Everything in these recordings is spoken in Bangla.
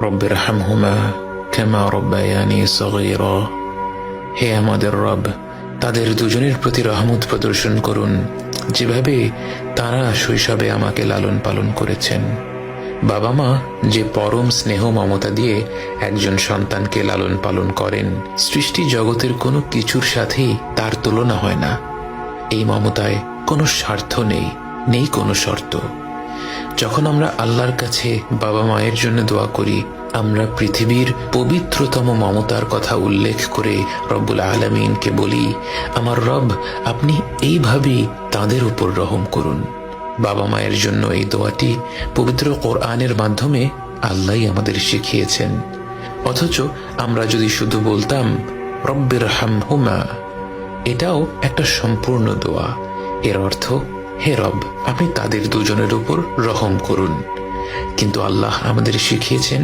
রব্বিরহামহুমা কামা রব্বায়ানি সগীরা। হে আমাদের রব, তাদের দুজনের প্রতি রহমত প্রদর্শন করুন, যেভাবে তারা শৈশবে আমাকে লালন পালন করেছেন। বাবা মা যে পরম স্নেহ মমতা দিয়ে একজন সন্তানকে লালন পালন করেন, সৃষ্টি জগতের কোনো কিছুর সাথেই তার তুলনা হয় না। এই মমতায় কোনো স্বার্থ নেই, নেই কোনো শর্ত। যখন আমরা আল্লাহর কাছে বাবা মায়ের জন্য দোয়া করি, আমরা পৃথিবীর পবিত্রতম মমতার কথা উল্লেখ করে রব্বুল আলামিনকে বলি, আমার রব, আপনি এইভাবেই তাদের উপর রহম করুন। বাবা মায়ের জন্য এই দোয়াটি পবিত্র কোরআনের মাধ্যমে আল্লাহই আমাদের শিখিয়েছেন। অথচ আমরা যদি শুধু বলতাম রব্বিরহামহুমা, এটাও একটা সম্পূর্ণ দোয়া। এর অর্থ, হে রব, আপনি তাদের দুজনের উপর রহম করুন। কিন্তু আল্লাহ আমাদের শিখিয়েছেন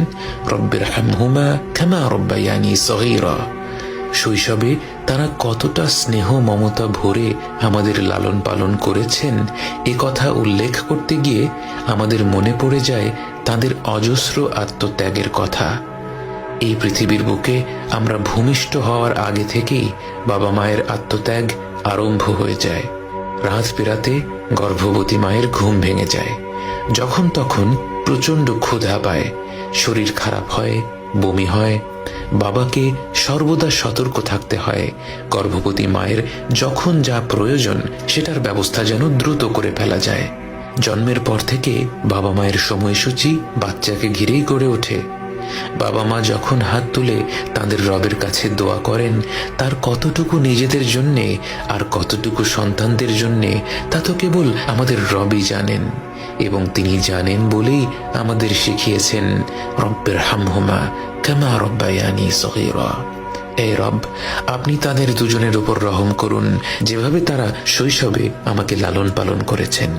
রব্বিরহামহুমা কামা রব্বায়ানি সগীরা। শৈশবে তারা কতটা স্নেহ মমতা ভরে আমাদের লালন পালন করেছেন, এ কথা উল্লেখ করতে গিয়ে আমাদের মনে পড়ে যায় তাদের অজস্র আত্মত্যাগের কথা। এই পৃথিবীর বুকে আমরা ভূমিষ্ঠ হওয়ার আগে থেকেই বাবা মায়ের আত্মত্যাগ আরম্ভ হয়ে যায়। রাত বিরাতে গর্ভবতী মায়ের ঘুম ভেঙে যায়, যখন তখন প্রচণ্ড ক্ষুধা পায়, শরীর খারাপ হয়, বমি হয়। বাবাকে সর্বদা সতর্ক থাকতে হয়, গর্ভবতী মায়ের যখন যা প্রয়োজন সেটার ব্যবস্থা যেন দ্রুত করে ফেলা যায়। জন্মের পর থেকে বাবা মায়ের সময়সূচি বাচ্চাকে ঘিরেই গড়ে ওঠে। বাবা মা যখন হাত তুলে তাদের রবের কাছে দোয়া করেন, তার কতটুকু নিজেদের জন্যে আর কতটুকু সন্তানদের জন্যে তা তো কেবল আমাদের রবই জানেন। এবং তিনি জানেন বলেই আমাদের শিখিয়েছেন রব্বিরহামহুমা কামা রব্বায়ানি সগীরা। এই রব, আপনি তাদের দুজনের উপর রহম করুন, যেভাবে তারা শৈশবে আমাকে লালন পালন করেছেন।